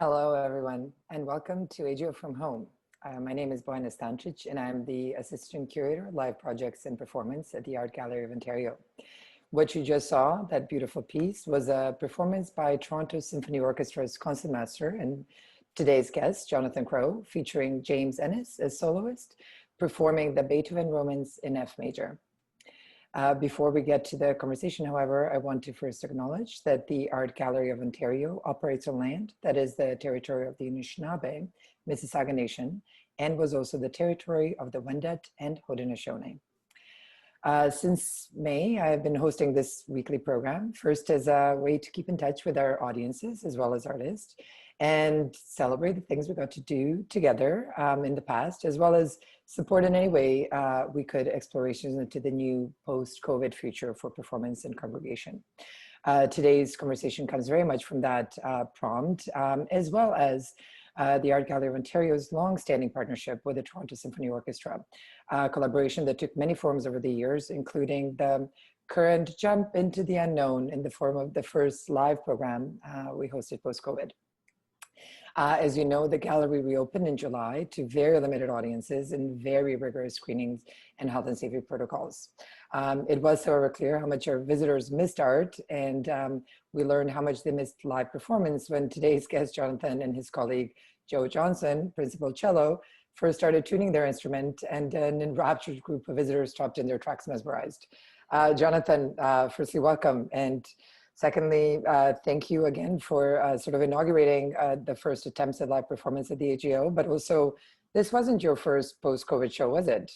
Hello, everyone, and welcome to Adagietto from Home. My name is Bojana Stancic, and I'm the Assistant Curator, Live Projects and Performance at the Art Gallery of Ontario. What you just saw, that beautiful piece, was a performance by Toronto Symphony Orchestra's Concertmaster and today's guest, Jonathan Crowe, featuring James Ennis as soloist, performing the Beethoven Romance in F major. Before we get to the conversation, however, I want to first acknowledge that the Art Gallery of Ontario operates on land that is the territory of the Anishinaabe, Mississauga Nation, and was also the territory of the Wendat and Haudenosaunee. Since May, I have been hosting this weekly program, first as a way to keep in touch with our audiences as well as artists, and celebrate the things we got to do together in the past, as well as support in any way we could explorations into the new post-COVID future for performance and congregation. Today's conversation comes very much from that prompt, as well as the Art Gallery of Ontario's long-standing partnership with the Toronto Symphony Orchestra, a collaboration that took many forms over the years, including the current jump into the unknown in the form of the first live program we hosted post-COVID. As you know, the gallery reopened in July to very limited audiences and very rigorous screenings and health and safety protocols. It was, however, clear how much our visitors missed art, and we learned how much they missed live performance when today's guest, Jonathan, and his colleague, Joe Johnson, principal cello, first started tuning their instrument, and an enraptured group of visitors stopped in their tracks mesmerized. Jonathan, firstly, welcome. And secondly, thank you again for sort of inaugurating the first attempts at live performance at the AGO, but also this wasn't your first post-COVID show, was it?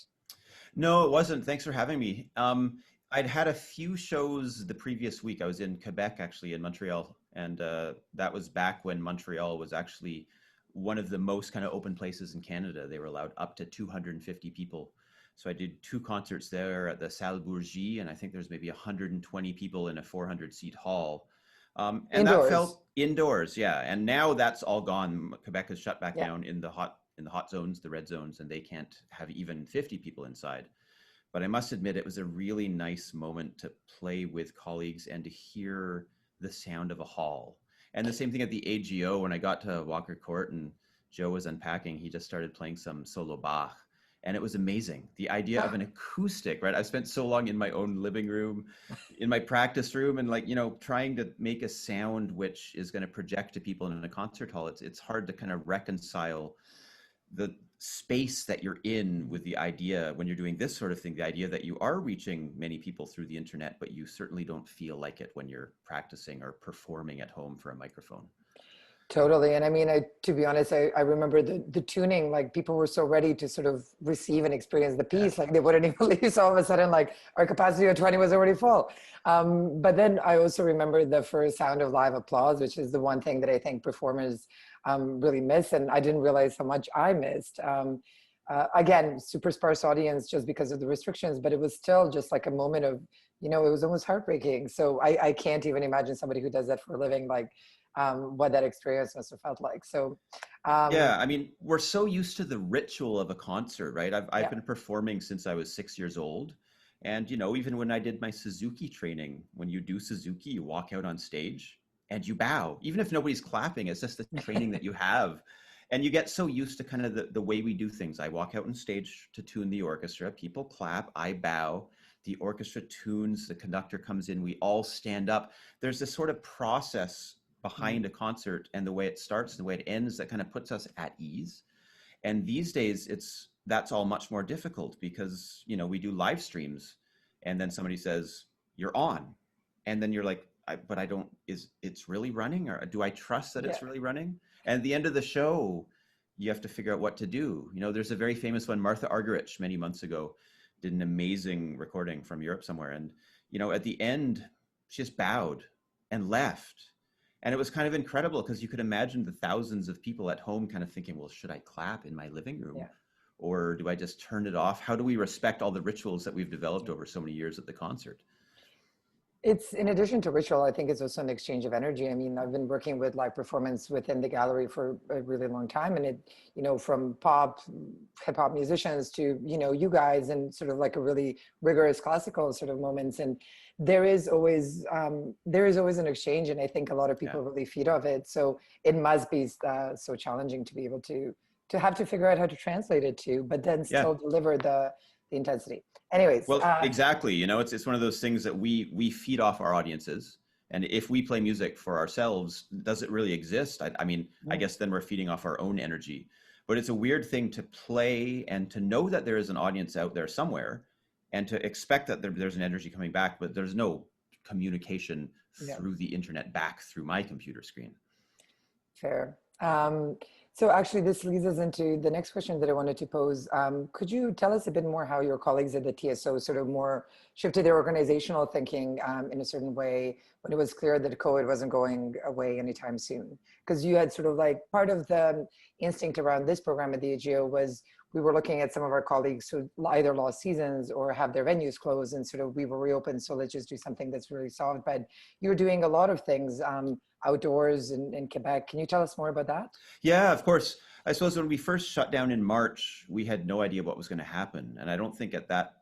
No, it wasn't. Thanks for having me. I'd had a few shows the previous week. I was in Quebec, actually, in Montreal, and that was back when Montreal was actually one of the most kind of open places in Canada. They were allowed up to 250 people. So I did 2 concerts there at the Salle Bourgie, and I think there's maybe 120 people in a 400-seat hall. And indoors. That felt indoors, yeah. And now that's all gone. Quebec has shut back down in the hot zones, the red zones, and they can't have even 50 people inside. But I must admit, it was a really nice moment to play with colleagues and to hear the sound of a hall. And the same thing at the AGO, when I got to Walker Court and Joe was unpacking, he just started playing some solo Bach. And it was amazing. The idea of an acoustic, right? I've spent so long in my own living room, in my practice room, and trying to make a sound which is going to project to people in a concert hall. It's hard to kind of reconcile the space that you're in with the idea when you're doing this sort of thing, the idea that you are reaching many people through the internet, but you certainly don't feel like it when you're practicing or performing at home for a microphone. Totally. And I mean, to be honest, I remember the tuning, like people were so ready to sort of receive and experience the piece, like they wouldn't even leave. So all of a sudden, like our capacity of 20 was already full. But then I also remember the first sound of live applause, which is the one thing that I think performers really miss. And I didn't realize how much I missed. Again, super sparse audience just because of the restrictions, but it was still just like a moment of, it was almost heartbreaking. So I can't even imagine somebody who does that for a living, like, what that experience must have felt like. So, yeah, I mean, we're so used to the ritual of a concert, right? I've been performing since I was 6 years old. And, even when I did my Suzuki training, when you do Suzuki, you walk out on stage and you bow, even if nobody's clapping, it's just the training that you have. And you get so used to kind of the way we do things. I walk out on stage to tune the orchestra, people clap, I bow, the orchestra tunes, the conductor comes in, we all stand up. There's this sort of process behind a concert and the way it starts and the way it ends that kind of puts us at ease. And these days that's all much more difficult because we do live streams and then somebody says you're on and then you're like, it's really running, or do I trust that it's really running? And at the end of the show you have to figure out what to do. There's a very famous one, Martha Argerich many months ago did an amazing recording from Europe somewhere, and at the end she just bowed and left. And it was kind of incredible because you could imagine the thousands of people at home kind of thinking, well, should I clap in my living room? Or do I just turn it off? How do we respect all the rituals that we've developed over so many years at the concert? It's in addition to ritual, I think it's also an exchange of energy. I mean, I've been working with live performance within the gallery for a really long time, and it, from pop, hip hop musicians to, you guys, and sort of like a really rigorous classical sort of moments. And there is always an exchange, and I think a lot of Yeah. people really feed off it. So it must be so challenging to be able to have to figure out how to translate it to, but then Yeah. still deliver the intensity. Anyways, Well, exactly. It's one of those things that we feed off our audiences. And if we play music for ourselves, does it really exist? I mean, I guess then we're feeding off our own energy. But it's a weird thing to play and to know that there is an audience out there somewhere and to expect that there's an energy coming back, but there's no communication yeah. through the internet back through my computer screen. Fair. So actually, this leads us into the next question that I wanted to pose. Could you tell us a bit more how your colleagues at the TSO sort of more shifted their organizational thinking in a certain way when it was clear that COVID wasn't going away anytime soon? Because you had sort of like part of the instinct around this program at the Adagietto was we were looking at some of our colleagues who either lost seasons or have their venues closed, and sort of we were reopened, so let's just do something that's really solid. But you're doing a lot of things outdoors in Quebec. Can you tell us more about that? Yeah, of course. I suppose when we first shut down in March, we had no idea what was going to happen. And I don't think at that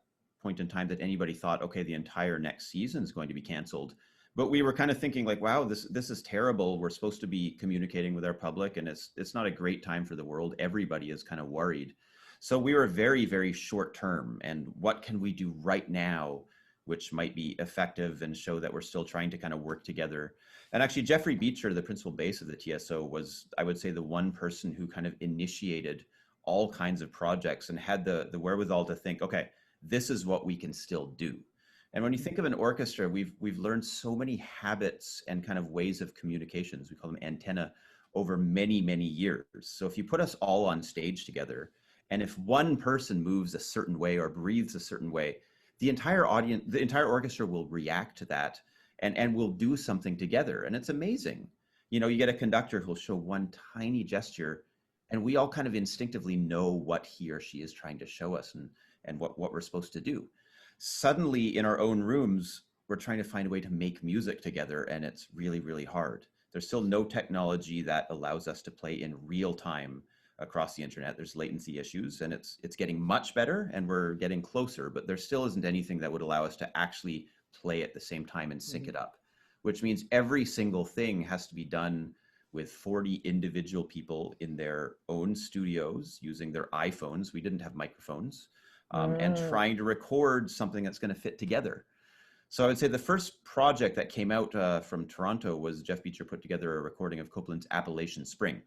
point in time that anybody thought, okay, the entire next season is going to be canceled. But we were kind of thinking like, wow, this is terrible. We're supposed to be communicating with our public, and it's not a great time for the world. Everybody is kind of worried. So we were very, very short term. And what can we do right now, which might be effective and show that we're still trying to kind of work together? And actually, Jeffrey Beecher, the principal bass of the TSO, was, I would say, the one person who kind of initiated all kinds of projects and had the wherewithal to think, okay, this is what we can still do. And when you think of an orchestra, we've learned so many habits and kind of ways of communications. We call them antenna over many, many years. So if you put us all on stage together, and if one person moves a certain way or breathes a certain way, the entire audience, the entire orchestra will react to that and we'll do something together. And it's amazing. You get a conductor who'll show one tiny gesture and we all kind of instinctively know what he or she is trying to show us and what we're supposed to do. Suddenly in our own rooms, we're trying to find a way to make music together, and it's really, really hard. There's still no technology that allows us to play in real time across the internet. There's latency issues, and it's getting much better and we're getting closer, but there still isn't anything that would allow us to actually play at the same time and sync it up, which means every single thing has to be done with 40 individual people in their own studios using their iPhones. We didn't have microphones, and trying to record something that's going to fit together. So I would say the first project that came out from Toronto was Jeff Beecher put together a recording of Copeland's Appalachian Spring.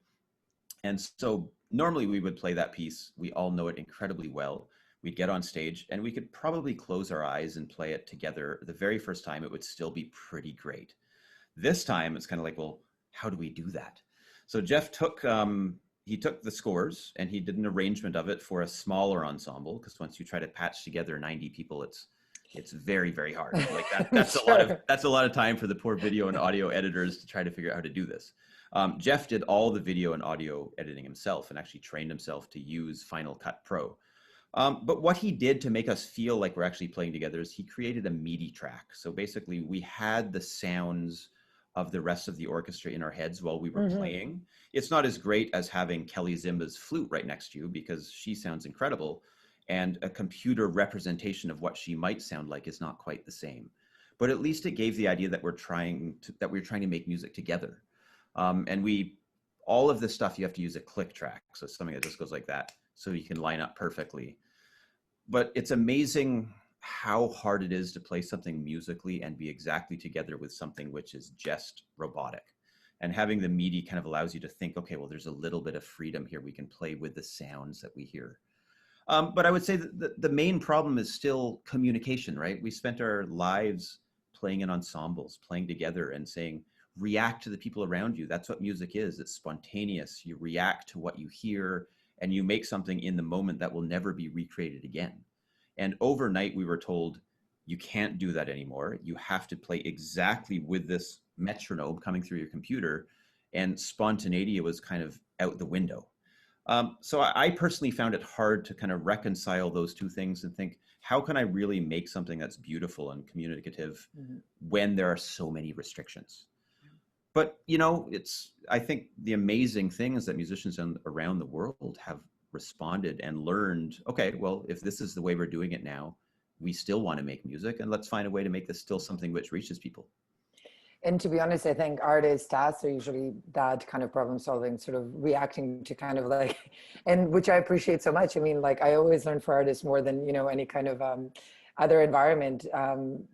And so normally we would play that piece. We all know it incredibly well. We'd get on stage and we could probably close our eyes and play it together. The very first time it would still be pretty great. This time it's kind of like, well, how do we do that? So Jeff took the scores and he did an arrangement of it for a smaller ensemble, because once you try to patch together 90 people, it's very, very hard. Like that's Sure. a lot of time for the poor video and audio editors to try to figure out how to do this. Jeff did all the video and audio editing himself and actually trained himself to use Final Cut Pro. But what he did to make us feel like we're actually playing together is he created a MIDI track. So basically we had the sounds of the rest of the orchestra in our heads while we were playing. It's not as great as having Kelly Zimba's flute right next to you because she sounds incredible. And a computer representation of what she might sound like is not quite the same. But at least it gave the idea that we're trying to make music together. And all of this stuff, you have to use a click track. So something that just goes like that, so you can line up perfectly. But it's amazing how hard it is to play something musically and be exactly together with something which is just robotic. And having the MIDI kind of allows you to think, okay, well, there's a little bit of freedom here. We can play with the sounds that we hear. But I would say that the main problem is still communication, right? We spent our lives playing in ensembles, playing together and saying, react to the people around you. That's what music is. It's spontaneous. You react to what you hear and you make something in the moment that will never be recreated again. And overnight we were told, you can't do that anymore. You have to play exactly with this metronome coming through your computer, and spontaneity was kind of out the window. So I personally found it hard to kind of reconcile those two things and think, how can I really make something that's beautiful and communicative when there are so many restrictions? But, I think the amazing thing is that musicians around the world have responded and learned, okay, well, if this is the way we're doing it now, we still want to make music, and let's find a way to make this still something which reaches people. And to be honest, I think artists' tasks are usually that kind of problem solving, sort of reacting to kind of like, and which I appreciate so much. I mean, like I always learn for artists more than, any kind of other environment.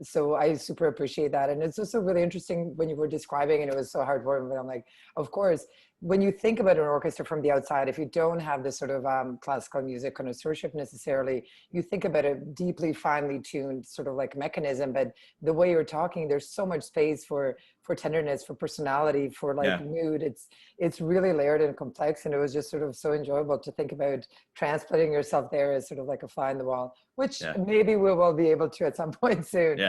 So I super appreciate that. And it's also really interesting when you were describing, and it was so heartwarming, but I'm like, of course, when you think about an orchestra from the outside, if you don't have this sort of classical music connoisseurship necessarily, you think about a deeply finely tuned sort of like mechanism. But the way you're talking, there's so much space for tenderness, for personality, for like mood. It's really layered and complex, and it was just sort of so enjoyable to think about transplanting yourself there as sort of like a fly in the wall, which maybe we will be able to at some point soon.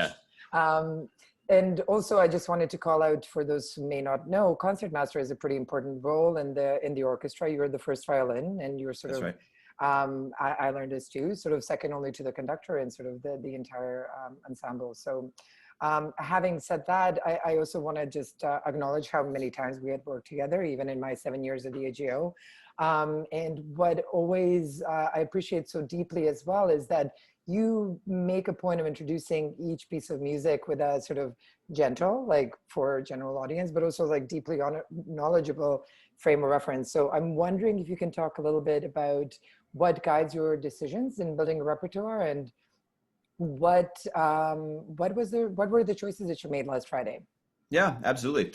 And also, I just wanted to call out for those who may not know, concertmaster is a pretty important role in the orchestra. You're the first violin, and you're sort of, I learned this too, sort of second only to the conductor and sort of the entire ensemble. So having said that, I also want to just acknowledge how many times we had worked together, even in my 7 years at the AGO. And what always I appreciate so deeply as well is that you make a point of introducing each piece of music with a sort of gentle, like for general audience, but also like deeply knowledgeable frame of reference. So I'm wondering if you can talk a little bit about what guides your decisions in building a repertoire, and what were the choices that you made last Friday? Yeah, absolutely.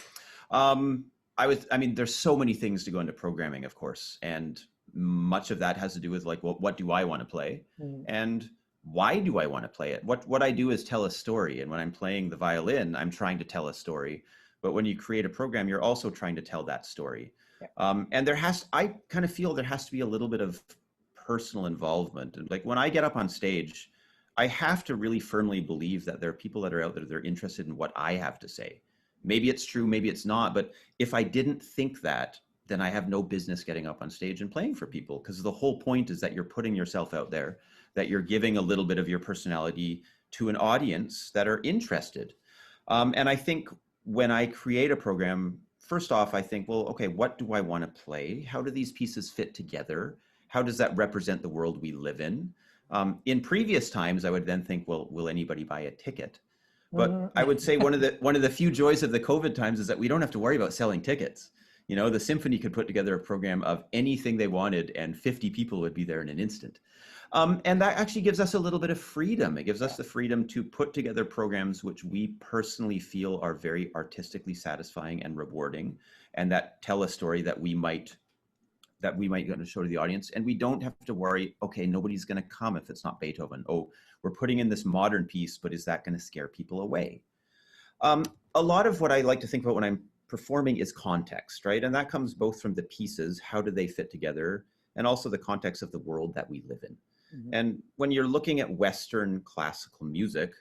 There's so many things to go into programming, of course, and much of that has to do with like, well, what do I want to play? And why do I want to play it? What I do is tell a story. And when I'm playing the violin, I'm trying to tell a story. But when you create a program, you're also trying to tell that story. And I kind of feel there has to be a little bit of personal involvement. And like when I get up on stage, I have to really firmly believe that there are people that are out there that are interested in what I have to say. Maybe it's true, maybe it's not. But if I didn't think that, then I have no business getting up on stage and playing for people, because the whole point is that you're putting yourself out there, that you're giving a little bit of your personality to an audience that are interested. And I think when I create a program, first off, I think, well, okay, what do I want to play? How do these pieces fit together? How does that represent the world we live in? In previous times, I would then think, well, will anybody buy a ticket? But I would say one of the few joys of the COVID times is that we don't have to worry about selling tickets. The symphony could put together a program of anything they wanted, and 50 people would be there in an instant. And that actually gives us a little bit of freedom. It gives us the freedom to put together programs which we personally feel are very artistically satisfying and rewarding, and that tell a story that we might going to show to the audience. And we don't have to worry, okay, nobody's going to come if it's not Beethoven. Oh, we're putting in this modern piece, but is that going to scare people away? A lot of what I like to think about when I'm performing is context, right? And that comes both from the pieces, how do they fit together, and also the context of the world that we live in. And when you're looking at Western classical music,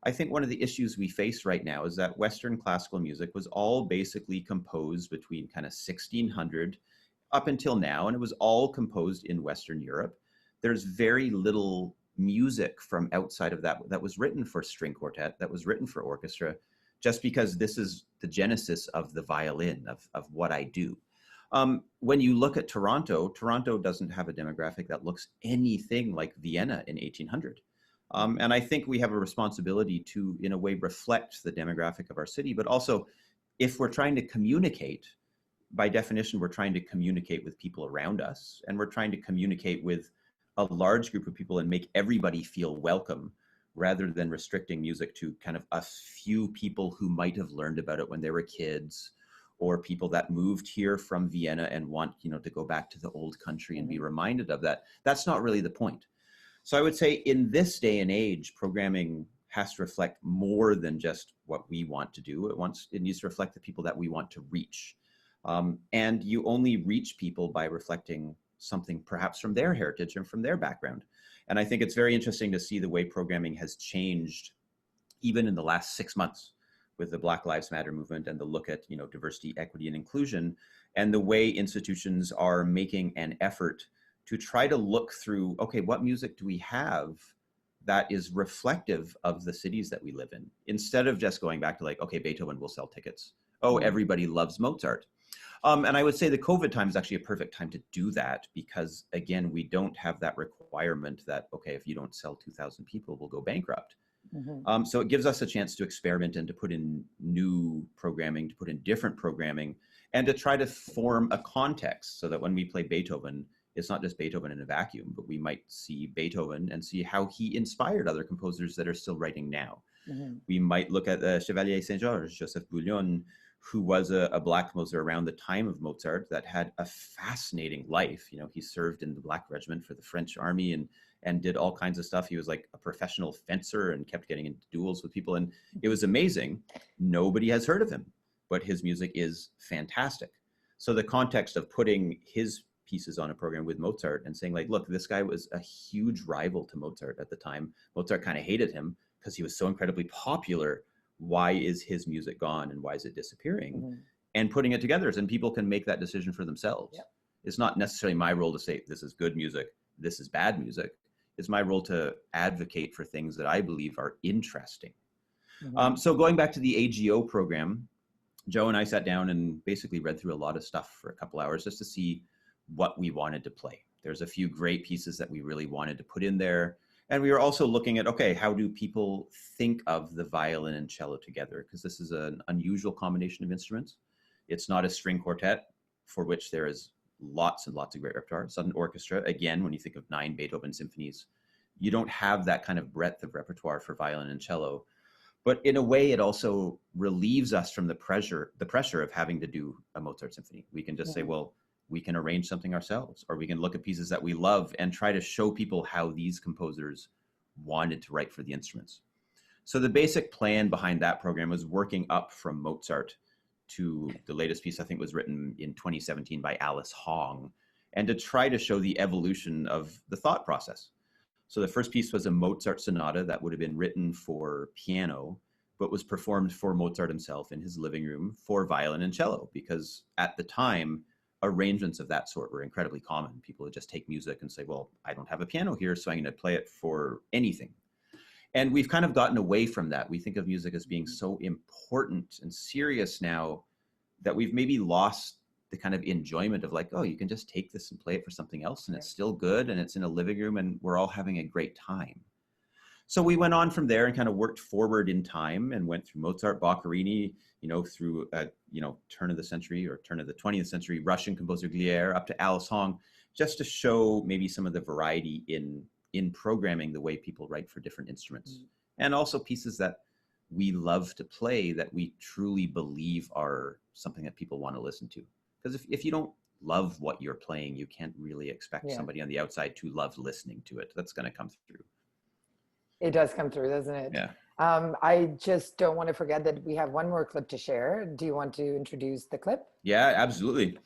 I think one of the issues we face right now is that Western classical music was all basically composed between kind of 1600 up until now, and it was all composed in Western Europe. There's very little music from outside of that was written for string quartet, that was written for orchestra, just because this is the genesis of the violin, of what I do. When you look at Toronto doesn't have a demographic that looks anything like Vienna in 1800. And I think we have a responsibility to, in a way, reflect the demographic of our city, but also if we're trying to communicate, by definition, we're trying to communicate with people around us, and we're trying to communicate with a large group of people and make everybody feel welcome, rather than restricting music to kind of a few people who might have learned about it when they were kids, or people that moved here from Vienna and want, to go back to the old country and be reminded of that. That's not really the point. So I would say in this day and age, programming has to reflect more than just what we want to do. It needs to reflect the people that we want to reach. And you only reach people by reflecting something perhaps from their heritage and from their background. And I think it's very interesting to see the way programming has changed even in the last 6 months. with the Black Lives Matter movement and the look at, you know, diversity, equity, and inclusion, and the way institutions are making an effort to try to look through, okay, what music do we have that is reflective of the cities that we live in, instead of just going back to like, okay, Beethoven will sell tickets. Oh, everybody loves Mozart. And I would say the COVID time is actually a perfect time to do that, because again, we don't have that requirement that, okay, if you don't sell 2,000 people, we'll go bankrupt. So it gives us a chance to experiment and to put in new programming, to put in different programming, and to try to form a context so that when we play Beethoven, it's not just Beethoven in a vacuum, but we might see Beethoven and see how he inspired other composers that are still writing now. We might look at Chevalier Saint-Georges, Joseph Bouillon, who was a Black composer around the time of Mozart that had a fascinating life. You know, he served in the Black Regiment for the French army and did all kinds of stuff. He was like a professional fencer and kept getting into duels with people. And it was amazing. Nobody has heard of him, but his music is fantastic. So the context of putting his pieces on a program with Mozart and saying like, look, this guy was a huge rival to Mozart at the time. Mozart kind of hated him because he was so incredibly popular. Why is his music gone and why is it disappearing? And putting it together, and people can make that decision for themselves. It's not necessarily my role to say this is good music, this is bad music. It's my role to advocate for things that I believe are interesting. So going back to the AGO program, Joe and I sat down and basically read through a lot of stuff for a couple hours just to see what we wanted to play. There's a few great pieces that we really wanted to put in there. And we were also looking at, okay, how do people think of the violin and cello together? Because this is an unusual combination of instruments. It's not a string quartet, for which there is lots and lots of great repertoire. It's not an orchestra. Again, when you think of 9 Beethoven symphonies, you don't have that kind of breadth of repertoire for violin and cello. But in a way, it also relieves us from the pressure of having to do a Mozart symphony. We can just say, well, we can arrange something ourselves, or we can look at pieces that we love and try to show people how these composers wanted to write for the instruments. So the basic plan behind that program was working up from Mozart to the latest piece, I think was written in 2017 by Alice Hong, and to try to show the evolution of the thought process. So the first piece was a Mozart sonata that would have been written for piano, but was performed for Mozart himself in his living room for violin and cello, because at the time, arrangements of that sort were incredibly common. People would just take music and say, well, I don't have a piano here, so I'm going to play it for anything. And we've kind of gotten away from that. We think of music as being so important and serious now that we've maybe lost the kind of enjoyment of like, oh, you can just take this and play it for something else and it's still good and it's in a living room and we're all having a great time. So we went on from there and kind of worked forward in time and went through Mozart, Boccherini, you know, through, turn of the century or turn of the 20th century Russian composer Glier up to Alice Hong, just to show maybe some of the variety in programming the way people write for different instruments. And also pieces that we love to play that we truly believe are something that people want to listen to. Because if you don't love what you're playing, you can't really expect somebody on the outside to love listening to it. That's going to come through. It does come through, doesn't it? Yeah. I just don't want to forget that we have one more clip to share. Do you want to introduce the clip? Yeah, absolutely.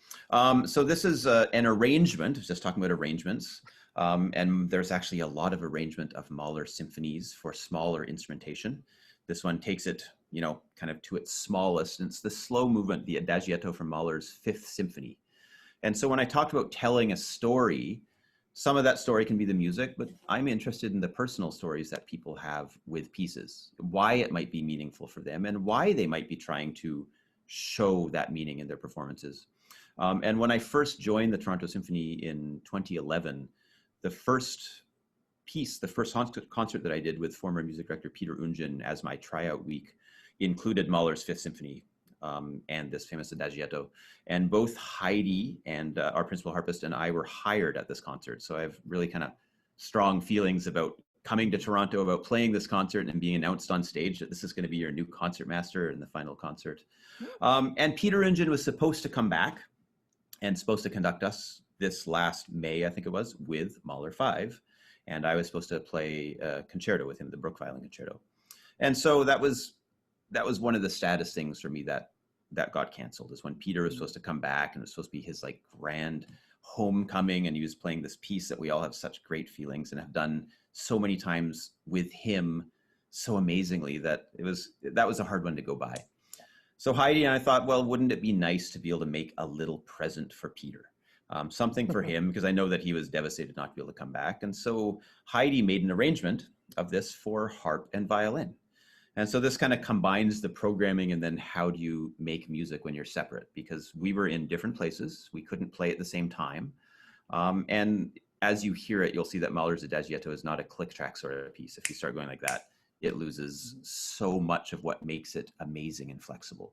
So this is an arrangement, just talking about arrangements. And there's actually a lot of arrangement of Mahler symphonies for smaller instrumentation. This one takes it, kind of to its smallest. And it's the slow movement, the Adagietto from Mahler's Fifth Symphony. And so when I talked about telling a story, some of that story can be the music, but I'm interested in the personal stories that people have with pieces, why it might be meaningful for them and why they might be trying to show that meaning in their performances. And when I first joined the Toronto Symphony in 2011, the first piece, the first concert that I did with former music director Peter Ungen as my tryout week included Mahler's Fifth Symphony and this famous Adagietto. And both Heidi and our principal harpist and I were hired at this concert. So I have really kind of strong feelings about coming to Toronto, about playing this concert and being announced on stage that this is going to be your new concertmaster in the final concert. And Peter Ungen was supposed to come back and supposed to conduct us this last May, I think it was, with Mahler 5. And I was supposed to play a concerto with him, the Brook Violin Concerto. And so that was one of the saddest things for me that got canceled, is when Peter was supposed to come back and it was supposed to be his like grand homecoming, and he was playing this piece that we all have such great feelings and have done so many times with him so amazingly that that was a hard one to go by. So Heidi and I thought, well, wouldn't it be nice to be able to make a little present for Peter? Something for him, because I know that he was devastated not to be able to come back. And so Heidi made an arrangement of this for harp and violin. And so this kind of combines the programming and then how do you make music when you're separate? Because we were in different places. We couldn't play at the same time. And as you hear it, you'll see that Muller's Adagietto is not a click track sort of piece. If you start going like that, it loses so much of what makes it amazing and flexible.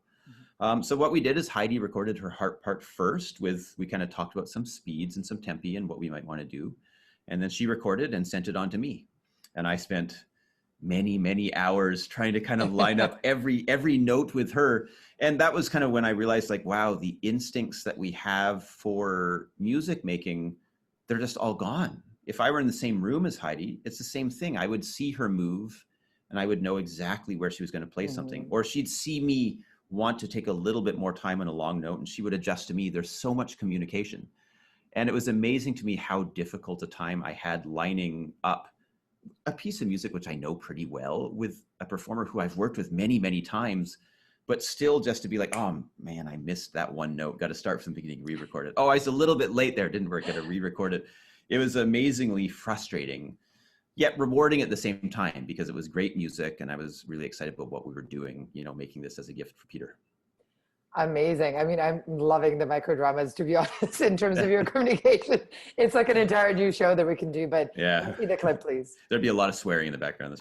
So what we did is Heidi recorded her harp part first we kind of talked about some speeds and some tempi and what we might want to do. And then she recorded and sent it on to me. And I spent many hours trying to kind of line up every note with her. And that was kind of when I realized, like, wow, the instincts that we have for music making, they're just all gone. If I were in the same room as Heidi, it's the same thing. I would see her move and I would know exactly where she was going to play something, or she'd see me want to take a little bit more time on a long note and she would adjust to me. There's so much communication. And it was amazing to me how difficult a time I had lining up a piece of music, which I know pretty well, with a performer who I've worked with many times, but still just to be like, oh man, I missed that one note. Got to start from the beginning, re-record it. Oh, I was a little bit late there. Didn't work. Got to re-record it. It was amazingly frustrating, yet rewarding at the same time because it was great music. And I was really excited about what we were doing, making this as a gift for Peter. Amazing. I mean, I'm loving the microdramas, to be honest, in terms of your communication. It's like an entire new show that we can do, but yeah. See the clip, please. There'd be a lot of swearing in the background.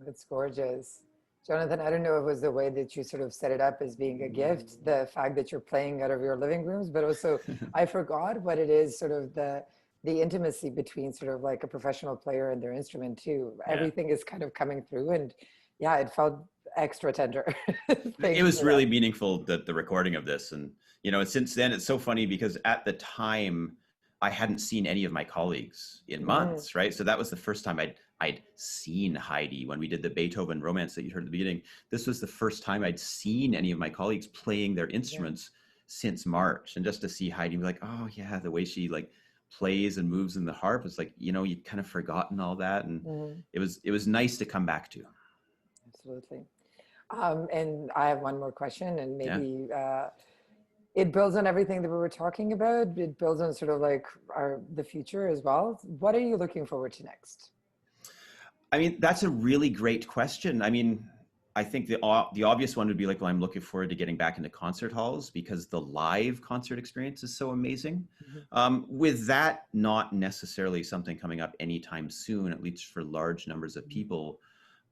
It's gorgeous. Jonathan, I don't know if it was the way that you sort of set it up as being a gift, the fact that you're playing out of your living rooms, but also I forgot what it is, sort of the intimacy between sort of like a professional player and their instrument too. Yeah. Everything is kind of coming through, and yeah, it felt extra tender. Thank It you was for that. really meaningful, the recording of this. And, you know, since then, it's so funny because at the time, I hadn't seen any of my colleagues in Mm, months, right? So that was the first time I'd seen Heidi when we did the Beethoven Romance that you heard at the beginning. This was the first time I'd seen any of my colleagues playing their yeah. instruments since March. And just to see Heidi be like, oh yeah, the way she like plays and moves in the harp, it's like, you know, you'd kind of forgotten all that. And Mhm. it was nice to come back to. Absolutely. And I have one more question, and Yeah. maybe it builds on everything that we were talking about. It builds on sort of like the future as well. What are you looking forward to next? I mean, that's a really great question. I mean, I think the obvious one would be like, well, I'm looking forward to getting back into concert halls because the live concert experience is so amazing. Mhm. With that, not necessarily something coming up anytime soon, at least for large numbers of Mhm. people.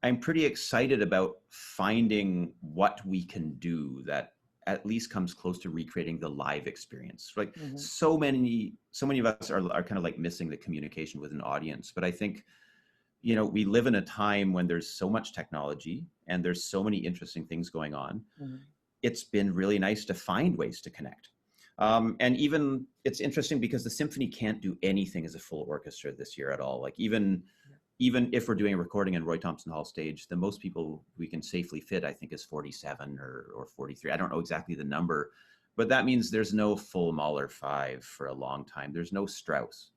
I'm pretty excited about finding what we can do that at least comes close to recreating the live experience. Like Mhm. so many of us are kind of like missing the communication with an audience. But I think, you know, we live in a time when there's so much technology and there's so many interesting things going on. Mhm. It's been really nice to find ways to connect. And even it's interesting because the symphony can't do anything as a full orchestra this year at all. Like even if we're doing a recording in Roy Thompson Hall stage, the most people we can safely fit, I think, is 47 or 43. I don't know exactly the number, but that means there's no full Mahler 5 for a long time. There's no Strauss.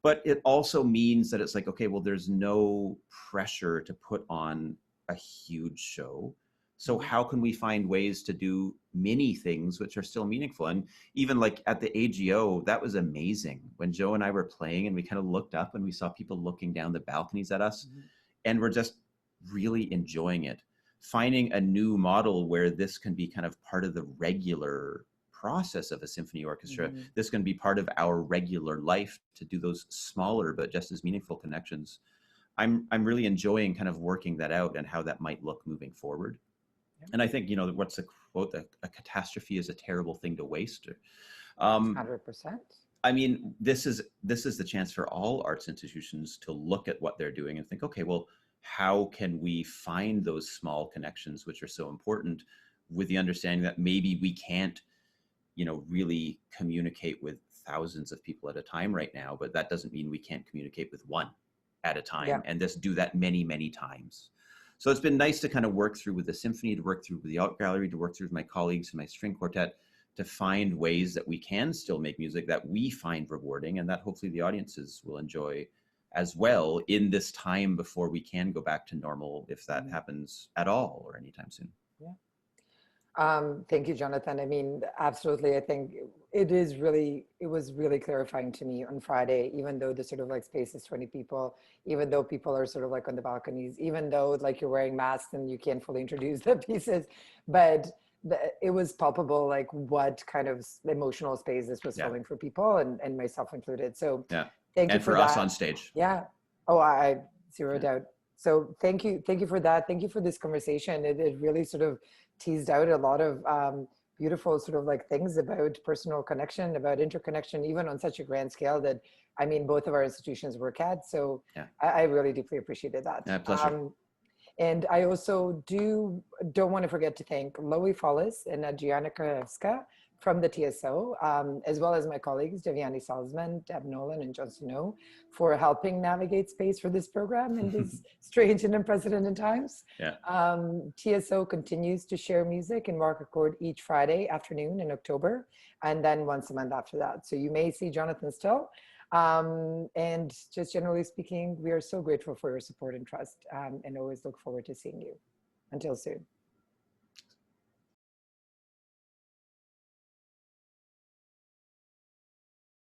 But it also means that it's like, okay, well, there's no pressure to put on a huge show. So Mhm. how can we find ways to do mini things which are still meaningful? And even like at the AGO, that was amazing when Joe and I were playing and we kind of looked up and we saw people looking down the balconies at us Mhm. and we're just really enjoying it. Finding a new model where this can be kind of part of the regular process of a symphony orchestra. Mhm. This can be part of our regular life to do those smaller but just as meaningful connections. I'm really enjoying kind of working that out and how that might look moving forward. Yeah. And I think, you know, what's the quote? A catastrophe is a terrible thing to waste. Um, 100%. I mean, this is the chance for all arts institutions to look at what they're doing and think, okay, well, how can we find those small connections which are so important, with the understanding that maybe we can't, you know, really communicate with thousands of people at a time right now, but that doesn't mean we can't communicate with one at a Yeah. time and just do that many, many times. So it's been nice to kind of work through with the symphony, to work through with the art gallery, to work through with my colleagues and my string quartet, to find ways that we can still make music that we find rewarding and that hopefully the audiences will enjoy as well in this time before we can go back to normal, if that Mhm. happens at all or anytime soon. Yeah. Thank you, Jonathan. I mean, absolutely. I think it was really clarifying to me on Friday, even though the sort of like space is 20 people, even though people are sort of like on the balconies, even though like you're wearing masks and you can't fully introduce the pieces, but it was palpable, like what kind of emotional space this was Yeah. filling for people and myself included. So Yeah. thank you And for for us on that. stage. Yeah. Oh, I zero Yeah. doubt. So thank you. Thank you for that. Thank you for this conversation. It really sort of teased out a lot of beautiful sort of like things about personal connection, about interconnection, even on such a grand scale that, I mean, both of our institutions work at. So Yeah. I really deeply appreciated that. Pleasure. And I also don't want to forget to thank Loie Follis and Adagietto from the TSO, as well as my colleagues, Deviani Salzman, Deb Nolan, and John Snow, for helping navigate space for this program in these strange and unprecedented times. Yeah. TSO continues to share music and mark record each Friday afternoon in October, and then once a month after that. So you may see Jonathan still. And just generally speaking, we are so grateful for your support and trust, and always look forward to seeing you. Until soon.